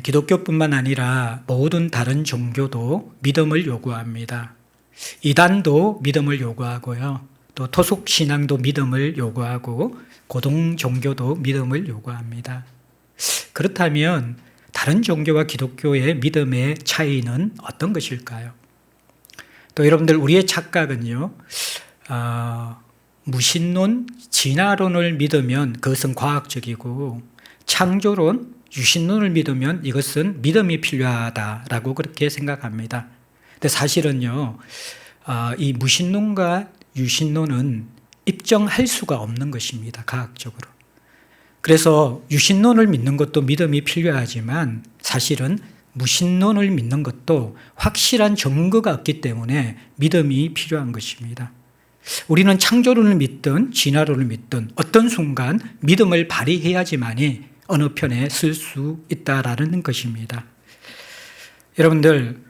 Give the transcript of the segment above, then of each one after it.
기독교뿐만 아니라 모든 다른 종교도 믿음을 요구합니다. 이단도 믿음을 요구하고요. 또 토속 신앙도 믿음을 요구하고 고등 종교도 믿음을 요구합니다. 그렇다면 다른 종교와 기독교의 믿음의 차이는 어떤 것일까요? 또 여러분들, 우리의 착각은요, 무신론, 진화론을 믿으면 그것은 과학적이고, 창조론, 유신론을 믿으면 이것은 믿음이 필요하다라고 그렇게 생각합니다. 근데 사실은요, 이 무신론과 유신론은 입증할 수가 없는 것입니다, 과학적으로. 그래서 유신론을 믿는 것도 믿음이 필요하지만 사실은 무신론을 믿는 것도 확실한 증거가 없기 때문에 믿음이 필요한 것입니다. 우리는 창조론을 믿든 진화론을 믿든 어떤 순간 믿음을 발휘해야지만이 어느 편에 쓸 수 있다라는 것입니다. 여러분들,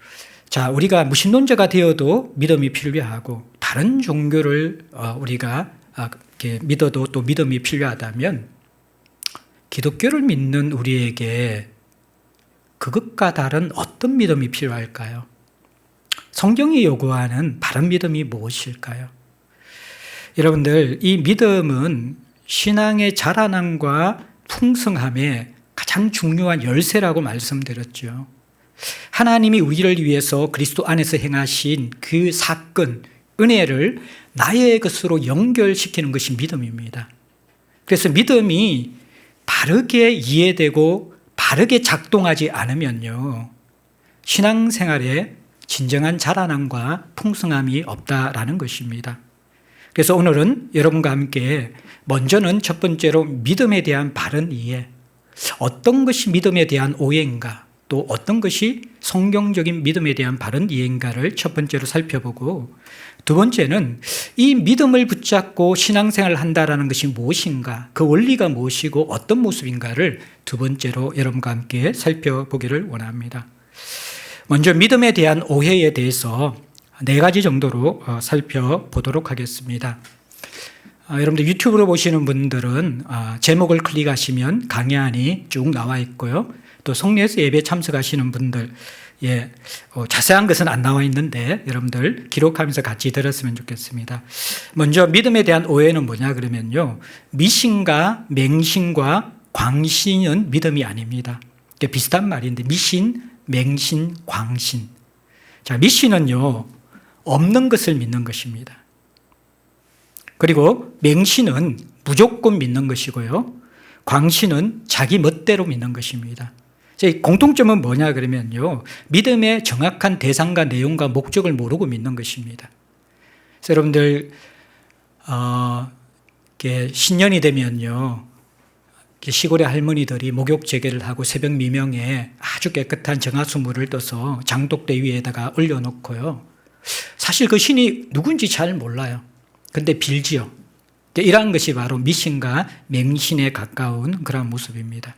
자, 우리가 무신론자가 되어도 믿음이 필요하고 다른 종교를 우리가 믿어도 또 믿음이 필요하다면 기독교를 믿는 우리에게 그것과 다른 어떤 믿음이 필요할까요? 성경이 요구하는 바른 믿음이 무엇일까요? 여러분들, 이 믿음은 신앙의 자라남과 풍성함의 가장 중요한 열쇠라고 말씀드렸죠. 하나님이 우리를 위해서 그리스도 안에서 행하신 그 사건, 은혜를 나의 것으로 연결시키는 것이 믿음입니다. 그래서 믿음이 바르게 이해되고 바르게 작동하지 않으면요, 신앙생활에 진정한 자라남과 풍성함이 없다라는 것입니다. 그래서 오늘은 여러분과 함께 먼저는 첫 번째로 믿음에 대한 바른 이해, 어떤 것이 믿음에 대한 오해인가, 또 어떤 것이 성경적인 믿음에 대한 바른 이해인가를 첫 번째로 살펴보고, 두 번째는 이 믿음을 붙잡고 신앙생활을 한다는 것이 무엇인가, 그 원리가 무엇이고 어떤 모습인가를 두 번째로 여러분과 함께 살펴보기를 원합니다. 먼저 믿음에 대한 오해에 대해서 네 가지 정도로 살펴보도록 하겠습니다. 여러분들 유튜브로 보시는 분들은 제목을 클릭하시면 강연이 쭉 나와 있고요. 또 성례에서 예배 참석하시는 분들, 자세한 것은 안 나와 있는데 여러분들 기록하면서 같이 들었으면 좋겠습니다. 먼저 믿음에 대한 오해는 뭐냐 그러면요, 미신과 맹신과 광신은 믿음이 아닙니다. 비슷한 말인데 미신, 맹신, 광신. 자, 미신은요, 없는 것을 믿는 것입니다. 그리고 맹신은 무조건 믿는 것이고요, 광신은 자기 멋대로 믿는 것입니다. 공통점은 뭐냐 그러면요, 믿음의 정확한 대상과 내용과 목적을 모르고 믿는 것입니다. 그래서 여러분들 신년이 되면요, 시골의 할머니들이 목욕 재개를 하고 새벽 미명에 아주 깨끗한 정화수물을 떠서 장독대 위에다가 올려놓고요, 사실 그 신이 누군지 잘 몰라요. 근데 빌지요. 이러한 것이 바로 미신과 맹신에 가까운 그런 모습입니다.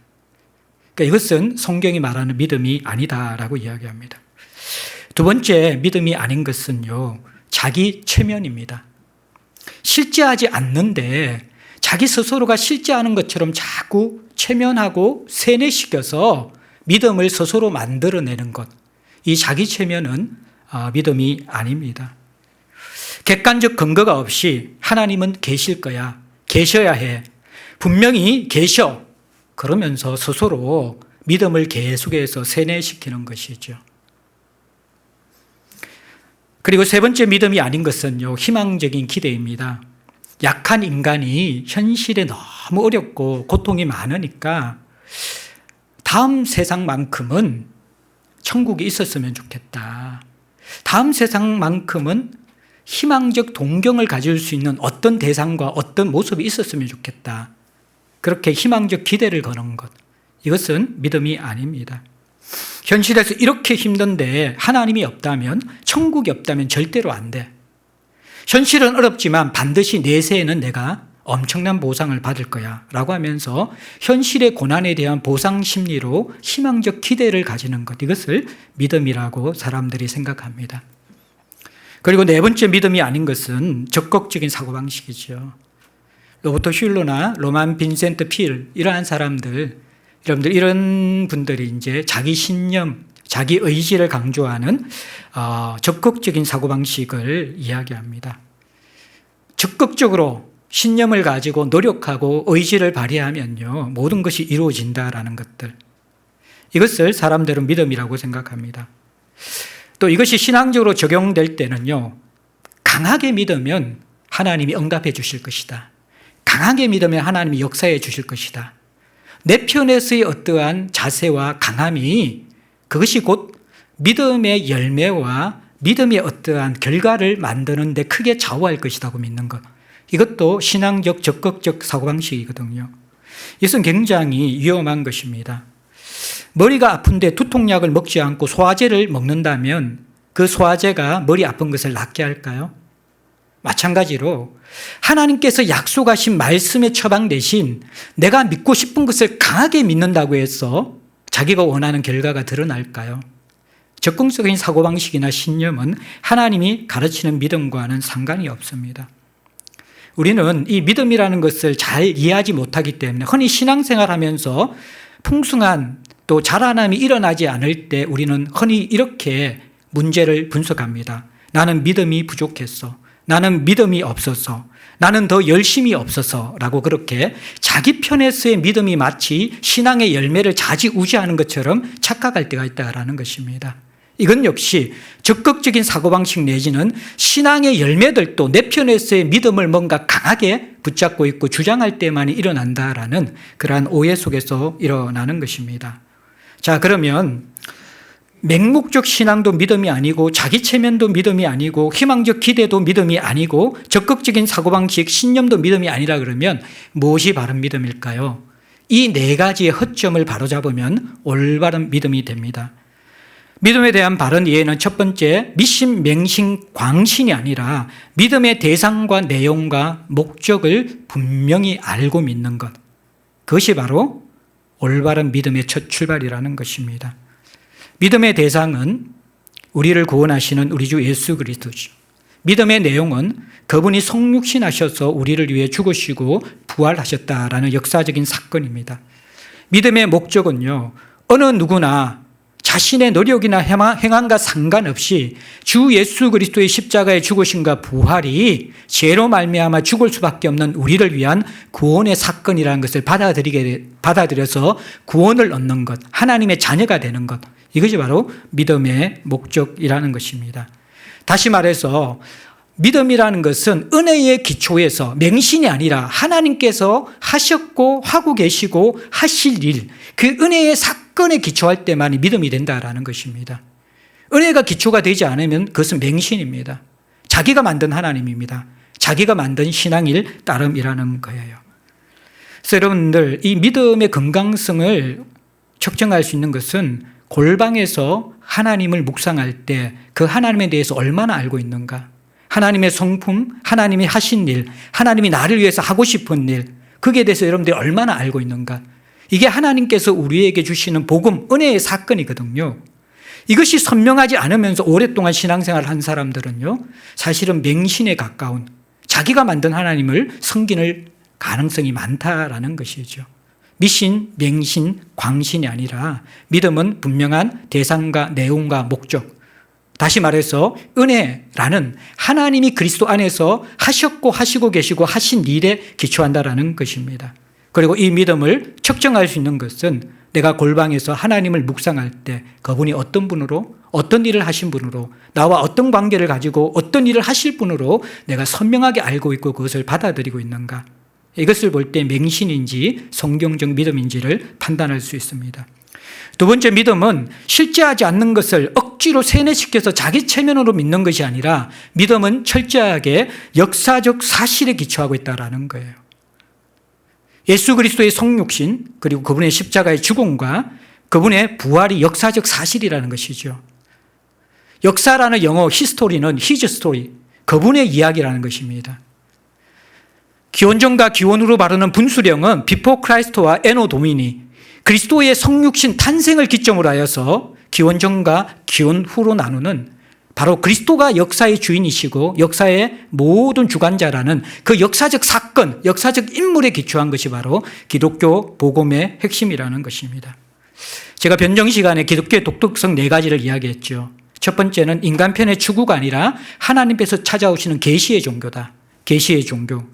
그러니까 이것은 성경이 말하는 믿음이 아니다라고 이야기합니다. 두 번째 믿음이 아닌 것은요, 자기 체면입니다. 실제하지 않는데 자기 스스로가 실제하는 것처럼 자꾸 체면하고 세뇌시켜서 믿음을 스스로 만들어내는 것, 이 자기 체면은 믿음이 아닙니다. 객관적 근거가 없이 하나님은 계실 거야, 계셔야 해, 분명히 계셔, 그러면서 스스로 믿음을 계속해서 세뇌시키는 것이죠. 그리고 세 번째 믿음이 아닌 것은요, 희망적인 기대입니다. 약한 인간이 현실에 너무 어렵고 고통이 많으니까 다음 세상만큼은 천국이 있었으면 좋겠다, 다음 세상만큼은 희망적 동경을 가질 수 있는 어떤 대상과 어떤 모습이 있었으면 좋겠다, 그렇게 희망적 기대를 거는 것, 이것은 믿음이 아닙니다. 현실에서 이렇게 힘든데 하나님이 없다면, 천국이 없다면 절대로 안 돼. 현실은 어렵지만 반드시 내세에는 내가 엄청난 보상을 받을 거야 라고 하면서 현실의 고난에 대한 보상 심리로 희망적 기대를 가지는 것, 이것을 믿음이라고 사람들이 생각합니다. 그리고 네 번째 믿음이 아닌 것은 적극적인 사고방식이죠. 로버트 슐러나 로만 빈센트 필, 이러한 사람들, 여러분들 이런 분들이 이제 자기 신념, 자기 의지를 강조하는 적극적인 사고방식을 이야기합니다. 적극적으로 신념을 가지고 노력하고 의지를 발휘하면요, 모든 것이 이루어진다라는 것들. 이것을 사람들은 믿음이라고 생각합니다. 또 이것이 신앙적으로 적용될 때는요, 강하게 믿으면 하나님이 응답해 주실 것이다. 강하게 믿으면 하나님이 역사해 주실 것이다. 내 편에서의 어떠한 자세와 강함이 그것이 곧 믿음의 열매와 믿음의 어떠한 결과를 만드는 데 크게 좌우할 것이라고 믿는 것. 이것도 신앙적 적극적 사고방식이거든요. 이것은 굉장히 위험한 것입니다. 머리가 아픈데 두통약을 먹지 않고 소화제를 먹는다면 그 소화제가 머리 아픈 것을 낫게 할까요? 마찬가지로 하나님께서 약속하신 말씀의 처방 대신 내가 믿고 싶은 것을 강하게 믿는다고 해서 자기가 원하는 결과가 드러날까요? 적극적인 사고방식이나 신념은 하나님이 가르치는 믿음과는 상관이 없습니다. 우리는 이 믿음이라는 것을 잘 이해하지 못하기 때문에 흔히 신앙생활하면서 풍성한 또 자라남이 일어나지 않을 때 우리는 흔히 이렇게 문제를 분석합니다. 나는 믿음이 부족했어. 나는 믿음이 없어서. 나는 더 열심히 없어서 라고 그렇게 자기 편에서의 믿음이 마치 신앙의 열매를 좌지우지하는 것처럼 착각할 때가 있다는 것입니다. 이건 역시 적극적인 사고방식 내지는 신앙의 열매들도 내 편에서의 믿음을 뭔가 강하게 붙잡고 있고 주장할 때만이 일어난다라는 그러한 오해 속에서 일어나는 것입니다. 자, 그러면 맹목적 신앙도 믿음이 아니고 자기 체면도 믿음이 아니고 희망적 기대도 믿음이 아니고 적극적인 사고방식, 신념도 믿음이 아니라 그러면 무엇이 바른 믿음일까요? 이 네 가지의 허점을 바로잡으면 올바른 믿음이 됩니다. 믿음에 대한 바른 이해는 첫 번째, 미신, 맹신, 광신이 아니라 믿음의 대상과 내용과 목적을 분명히 알고 믿는 것. 그것이 바로 올바른 믿음의 첫 출발이라는 것입니다. 믿음의 대상은 우리를 구원하시는 우리 주 예수 그리스도죠. 믿음의 내용은 그분이 성육신하셔서 우리를 위해 죽으시고 부활하셨다라는 역사적인 사건입니다. 믿음의 목적은요, 어느 누구나 자신의 노력이나 행함과 상관없이 주 예수 그리스도의 십자가의 죽으심과 부활이 죄로 말미암아 죽을 수밖에 없는 우리를 위한 구원의 사건이라는 것을 받아들여서 구원을 얻는 것, 하나님의 자녀가 되는 것, 이것이 바로 믿음의 목적이라는 것입니다. 다시 말해서 믿음이라는 것은 은혜의 기초에서 맹신이 아니라 하나님께서 하셨고 하고 계시고 하실 일, 그 은혜의 사건에 기초할 때만이 믿음이 된다라는 것입니다. 은혜가 기초가 되지 않으면 그것은 맹신입니다. 자기가 만든 하나님입니다. 자기가 만든 신앙일 따름이라는 거예요. 그래서 여러분들, 이 믿음의 건강성을 측정할 수 있는 것은 골방에서 하나님을 묵상할 때 그 하나님에 대해서 얼마나 알고 있는가, 하나님의 성품, 하나님이 하신 일, 하나님이 나를 위해서 하고 싶은 일, 거기에 대해서 여러분들이 얼마나 알고 있는가. 이게 하나님께서 우리에게 주시는 복음, 은혜의 사건이거든요. 이것이 선명하지 않으면서 오랫동안 신앙생활을 한 사람들은요, 사실은 맹신에 가까운 자기가 만든 하나님을 섬기는 가능성이 많다라는 것이죠. 미신, 맹신, 광신이 아니라 믿음은 분명한 대상과 내용과 목적, 다시 말해서 은혜라는 하나님이 그리스도 안에서 하셨고 하시고 계시고 하신 일에 기초한다라는 것입니다. 그리고 이 믿음을 측정할 수 있는 것은 내가 골방에서 하나님을 묵상할 때 그분이 어떤 분으로, 어떤 일을 하신 분으로, 나와 어떤 관계를 가지고 어떤 일을 하실 분으로 내가 선명하게 알고 있고 그것을 받아들이고 있는가. 이것을 볼 때 맹신인지 성경적 믿음인지를 판단할 수 있습니다. 두 번째, 믿음은 실제하지 않는 것을 억지로 세뇌시켜서 자기 체면으로 믿는 것이 아니라 믿음은 철저하게 역사적 사실에 기초하고 있다는 거예요. 예수 그리스도의 성육신, 그리고 그분의 십자가의 죽음과 그분의 부활이 역사적 사실이라는 것이죠. 역사라는 영어 히스토리는 his story, 그분의 이야기라는 것입니다. 기원전과 기원후로 바르는 분수령은 비포 크라이스트와 에노 도미니, 그리스도의 성육신 탄생을 기점으로 하여서 기원전과 기원후로 나누는 바로 그리스도가 역사의 주인이시고 역사의 모든 주관자라는 그 역사적 사건, 역사적 인물에 기초한 것이 바로 기독교 복음의 핵심이라는 것입니다. 제가 변정 시간에 기독교의 독특성 4가지를 이야기했죠. 첫 번째는 인간편의 추구가 아니라 하나님께서 찾아오시는 계시의 종교다. 계시의 종교.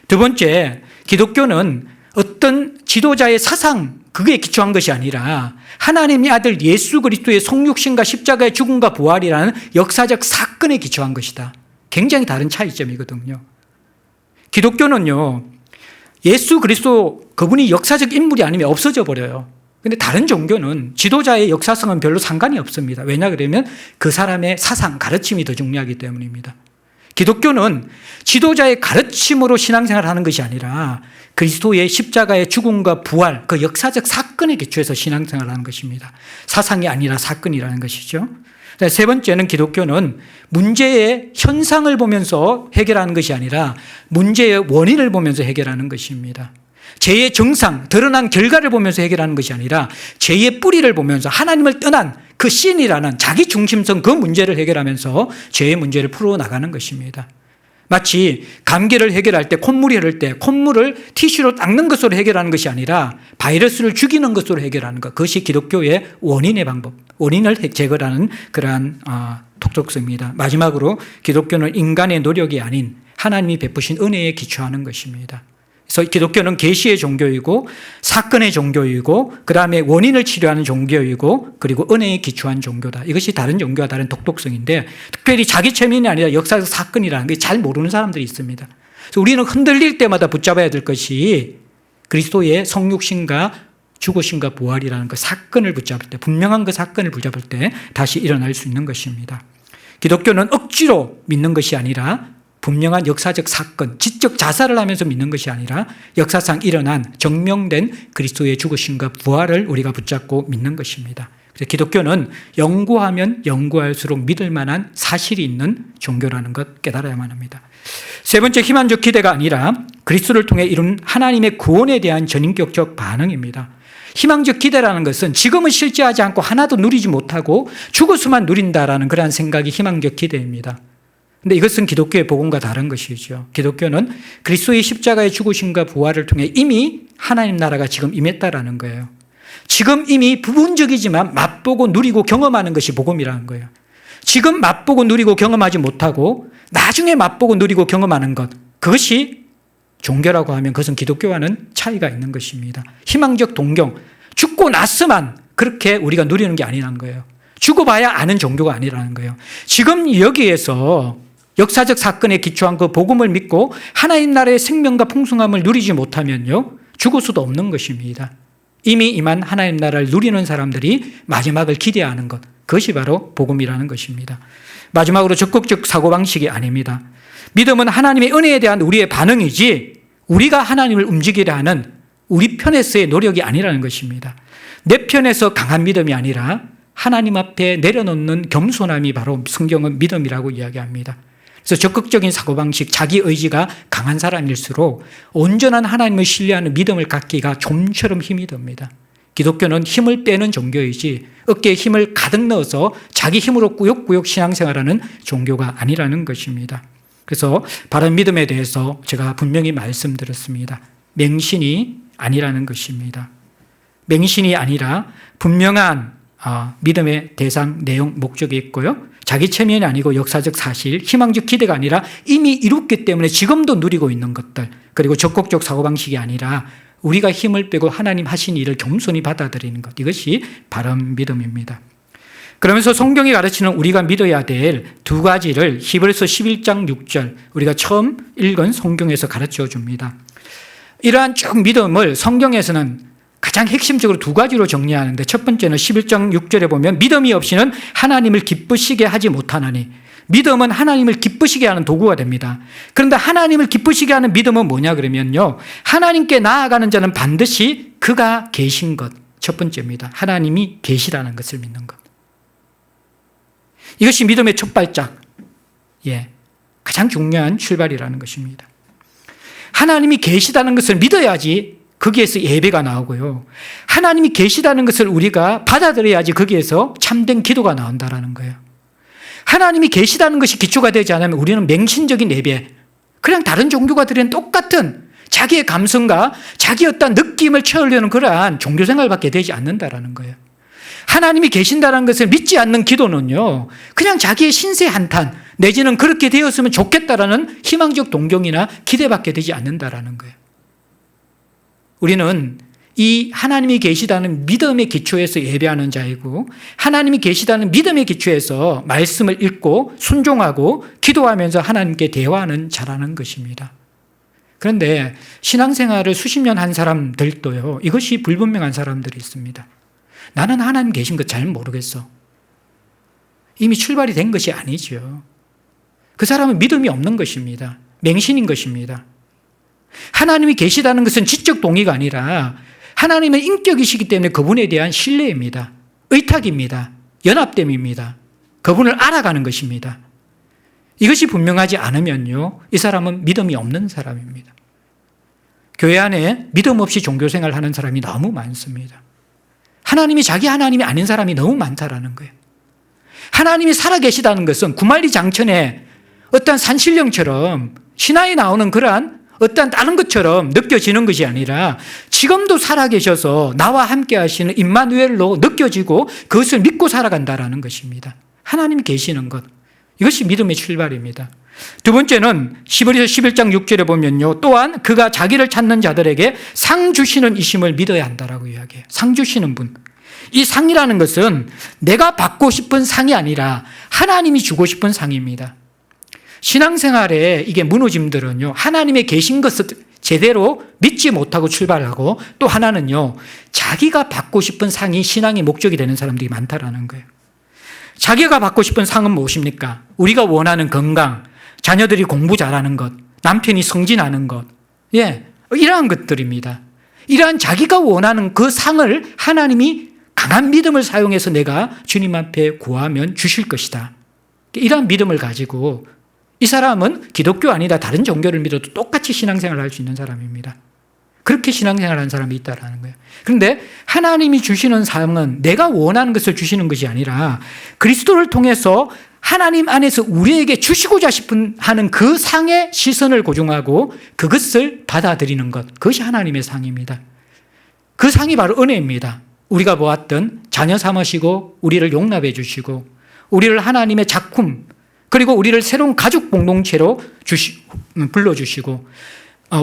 두 번째, 기독교는 어떤 지도자의 사상, 그게 기초한 것이 아니라 하나님의 아들 예수 그리스도의 성육신과 십자가의 죽음과 부활이라는 역사적 사건에 기초한 것이다. 굉장히 다른 차이점이거든요. 기독교는요, 예수 그리스도 그분이 역사적 인물이 아니면 없어져 버려요. 근데 다른 종교는 지도자의 역사성은 별로 상관이 없습니다. 왜냐 그러면 그 사람의 사상, 가르침이 더 중요하기 때문입니다. 기독교는 지도자의 가르침으로 신앙생활을 하는 것이 아니라 그리스도의 십자가의 죽음과 부활, 그 역사적 사건에 기초해서 신앙생활을 하는 것입니다. 사상이 아니라 사건이라는 것이죠. 세 번째는 기독교는 문제의 현상을 보면서 해결하는 것이 아니라 문제의 원인을 보면서 해결하는 것입니다. 죄의 정상, 드러난 결과를 보면서 해결하는 것이 아니라 죄의 뿌리를 보면서 하나님을 떠난 그 신이라는 자기 중심성 그 문제를 해결하면서 죄의 문제를 풀어나가는 것입니다. 마치 감기를 해결할 때 콧물이 흐를 때 콧물을 티슈로 닦는 것으로 해결하는 것이 아니라 바이러스를 죽이는 것으로 해결하는 것. 그것이 기독교의 원인의 방법, 원인을 제거하는 그러한 독특성입니다. 마지막으로 기독교는 인간의 노력이 아닌 하나님이 베푸신 은혜에 기초하는 것입니다. 그래서 기독교는 계시의 종교이고 사건의 종교이고 그다음에 원인을 치료하는 종교이고 그리고 은혜에 기초한 종교다. 이것이 다른 종교와 다른 독특성인데 특별히 자기 체면이 아니라 역사적 사건이라는 게 잘 모르는 사람들이 있습니다. 그래서 우리는 흔들릴 때마다 붙잡아야 될 것이 그리스도의 성육신과 죽으심과 부활이라는 그 사건을 붙잡을 때, 분명한 그 사건을 붙잡을 때 다시 일어날 수 있는 것입니다. 기독교는 억지로 믿는 것이 아니라 분명한 역사적 사건, 지적 자살을 하면서 믿는 것이 아니라 역사상 일어난 증명된 그리스도의 죽으심과 부활을 우리가 붙잡고 믿는 것입니다. 그래서 기독교는 연구하면 연구할수록 믿을 만한 사실이 있는 종교라는 것 깨달아야만 합니다. 세 번째, 희망적 기대가 아니라 그리스도를 통해 이룬 하나님의 구원에 대한 전인격적 반응입니다. 희망적 기대라는 것은 지금은 실제하지 않고 하나도 누리지 못하고 죽어서만 누린다라는 그러한 생각이 희망적 기대입니다. 근데 이것은 기독교의 복음과 다른 것이죠. 기독교는 그리스도의 십자가의 죽으심과 부활을 통해 이미 하나님 나라가 지금 임했다라는 거예요. 지금 이미 부분적이지만 맛보고 누리고 경험하는 것이 복음이라는 거예요. 지금 맛보고 누리고 경험하지 못하고 나중에 맛보고 누리고 경험하는 것, 그것이 종교라고 하면 그것은 기독교와는 차이가 있는 것입니다. 희망적 동경, 죽고 나서만 그렇게 우리가 누리는 게 아니라는 거예요. 죽어봐야 아는 종교가 아니라는 거예요. 지금 여기에서 역사적 사건에 기초한 그 복음을 믿고 하나님 나라의 생명과 풍성함을 누리지 못하면요, 죽을 수도 없는 것입니다. 이미 임한 하나님 나라를 누리는 사람들이 마지막을 기대하는 것, 그것이 바로 복음이라는 것입니다. 마지막으로 적극적 사고방식이 아닙니다. 믿음은 하나님의 은혜에 대한 우리의 반응이지 우리가 하나님을 움직이려 하는 우리 편에서의 노력이 아니라는 것입니다. 내 편에서 강한 믿음이 아니라 하나님 앞에 내려놓는 겸손함이 바로 성경은 믿음이라고 이야기합니다. 그래서 적극적인 사고방식, 자기 의지가 강한 사람일수록 온전한 하나님을 신뢰하는 믿음을 갖기가 좀처럼 힘이 듭니다. 기독교는 힘을 빼는 종교이지 어깨에 힘을 가득 넣어서 자기 힘으로 꾸역꾸역 신앙생활하는 종교가 아니라는 것입니다. 그래서 바른 믿음에 대해서 제가 분명히 말씀드렸습니다. 맹신이 아니라는 것입니다. 맹신이 아니라 분명한 믿음의 대상, 내용, 목적이 있고요. 자기 체면이 아니고 역사적 사실, 희망적 기대가 아니라 이미 이뤘기 때문에 지금도 누리고 있는 것들, 그리고 적극적 사고방식이 아니라 우리가 힘을 빼고 하나님 하신 일을 겸손히 받아들이는 것, 이것이 바른 믿음입니다. 그러면서 성경이 가르치는 우리가 믿어야 될 두 가지를 히브리서 11장 6절, 우리가 처음 읽은 성경에서 가르쳐 줍니다. 이러한 쭉 믿음을 성경에서는 가장 핵심적으로 두 가지로 정리하는데, 첫 번째는 11장 6절에 보면 믿음이 없이는 하나님을 기쁘시게 하지 못하나니, 믿음은 하나님을 기쁘시게 하는 도구가 됩니다. 그런데 하나님을 기쁘시게 하는 믿음은 뭐냐 그러면요, 하나님께 나아가는 자는 반드시 그가 계신 것, 첫 번째입니다. 하나님이 계시라는 것을 믿는 것. 이것이 믿음의 첫 발짝, 가장 중요한 출발이라는 것입니다. 하나님이 계시다는 것을 믿어야지 거기에서 예배가 나오고요. 하나님이 계시다는 것을 우리가 받아들여야지 거기에서 참된 기도가 나온다는 거예요. 하나님이 계시다는 것이 기초가 되지 않으면 우리는 맹신적인 예배, 그냥 다른 종교가 드리는 똑같은 자기의 감성과 자기 어떤 느낌을 채우려는 그러한 종교생활밖에 되지 않는다라는 거예요. 하나님이 계신다는 것을 믿지 않는 기도는요, 그냥 자기의 신세 한탄 내지는 그렇게 되었으면 좋겠다라는 희망적 동경이나 기대밖에 되지 않는다라는 거예요. 우리는 이 하나님이 계시다는 믿음의 기초에서 예배하는 자이고, 하나님이 계시다는 믿음의 기초에서 말씀을 읽고 순종하고 기도하면서 하나님께 대화하는 자라는 것입니다. 그런데 신앙생활을 수십 년 한 사람들도요, 이것이 불분명한 사람들이 있습니다. 나는 하나님 계신 것 잘 모르겠어. 이미 출발이 된 것이 아니죠. 그 사람은 믿음이 없는 것입니다. 맹신인 것입니다. 하나님이 계시다는 것은 지적 동의가 아니라 하나님의 인격이시기 때문에 그분에 대한 신뢰입니다. 의탁입니다. 연합됨입니다. 그분을 알아가는 것입니다. 이것이 분명하지 않으면요, 이 사람은 믿음이 없는 사람입니다. 교회 안에 믿음 없이 종교생활을 하는 사람이 너무 많습니다. 하나님이 자기 하나님이 아닌 사람이 너무 많다라는 거예요. 하나님이 살아계시다는 것은 구만리 장천에 어떤 산신령처럼 신화에 나오는 그러한 어떤 다른 것처럼 느껴지는 것이 아니라 지금도 살아계셔서 나와 함께 하시는 임마누엘로 느껴지고 그것을 믿고 살아간다라는 것입니다. 하나님이 계시는 것, 이것이 믿음의 출발입니다. 두 번째는 11장 6절에 보면요, 또한 그가 자기를 찾는 자들에게 상 주시는 이심을 믿어야 한다라고 이야기해요. 상 주시는 분. 이 상이라는 것은 내가 받고 싶은 상이 아니라 하나님이 주고 싶은 상입니다. 신앙생활에 이게 무너짐들은요, 하나님의 계신 것을 제대로 믿지 못하고 출발하고, 또 하나는요, 자기가 받고 싶은 상이 신앙의 목적이 되는 사람들이 많다라는 거예요. 자기가 받고 싶은 상은 무엇입니까? 우리가 원하는 건강, 자녀들이 공부 잘하는 것, 남편이 승진하는 것, 이러한 것들입니다. 이러한 자기가 원하는 그 상을 하나님이 강한 믿음을 사용해서 내가 주님 앞에 구하면 주실 것이다. 이러한 믿음을 가지고 이 사람은 기독교 아니다 다른 종교를 믿어도 똑같이 신앙생활을 할 수 있는 사람입니다. 그렇게 신앙생활을 하는 사람이 있다는 거예요. 그런데 하나님이 주시는 상은 내가 원하는 것을 주시는 것이 아니라 그리스도를 통해서 하나님 안에서 우리에게 주시고자 하는 그 상의 시선을 고정하고 그것을 받아들이는 것, 그것이 하나님의 상입니다. 그 상이 바로 은혜입니다. 우리가 보았던 자녀 삼으시고 우리를 용납해 주시고 우리를 하나님의 작품, 그리고 우리를 새로운 가족 공동체로 불러주시고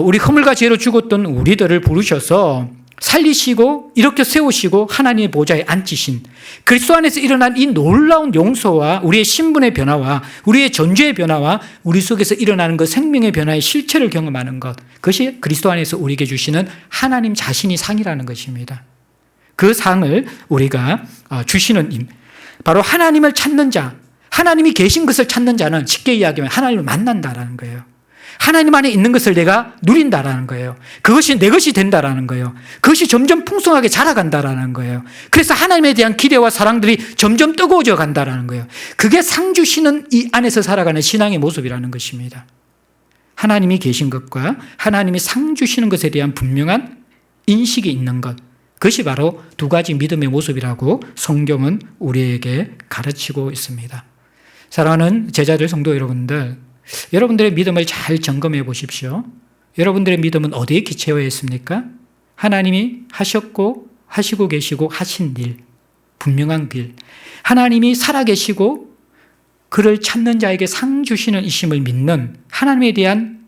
우리 허물과 죄로 죽었던 우리들을 부르셔서 살리시고 이렇게 세우시고 하나님의 보좌에 앉히신 그리스도 안에서 일어난 이 놀라운 용서와 우리의 신분의 변화와 우리의 존재의 변화와 우리 속에서 일어나는 그 생명의 변화의 실체를 경험하는 것, 그것이 그리스도 안에서 우리에게 주시는 하나님 자신이 상이라는 것입니다. 그 상을 우리가 주시는 바로 하나님을 찾는 자, 하나님이 계신 것을 찾는 자는 쉽게 이야기하면 하나님을 만난다라는 거예요. 하나님 안에 있는 것을 내가 누린다라는 거예요. 그것이 내 것이 된다라는 거예요. 그것이 점점 풍성하게 자라간다라는 거예요. 그래서 하나님에 대한 기대와 사랑들이 점점 뜨거워져 간다라는 거예요. 그게 상 주시는 이 안에서 살아가는 신앙의 모습이라는 것입니다. 하나님이 계신 것과 하나님이 상 주시는 것에 대한 분명한 인식이 있는 것, 그것이 바로 두 가지 믿음의 모습이라고 성경은 우리에게 가르치고 있습니다. 사랑하는 제자들 성도 여러분들, 여러분들의 믿음을 잘 점검해 보십시오. 여러분들의 믿음은 어디에 기초되어 있습니까? 하나님이 하셨고 하시고 계시고 하신 일, 분명한 길, 하나님이 살아계시고 그를 찾는 자에게 상 주시는 이심을 믿는 하나님에 대한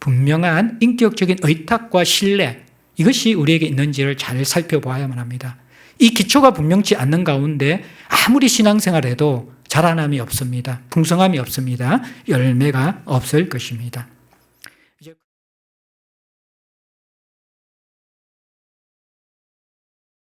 분명한 인격적인 의탁과 신뢰, 이것이 우리에게 있는지를 잘 살펴보아야만 합니다. 이 기초가 분명치 않는 가운데 아무리 신앙생활을 해도 자라남이 없습니다. 풍성함이 없습니다. 열매가 없을 것입니다.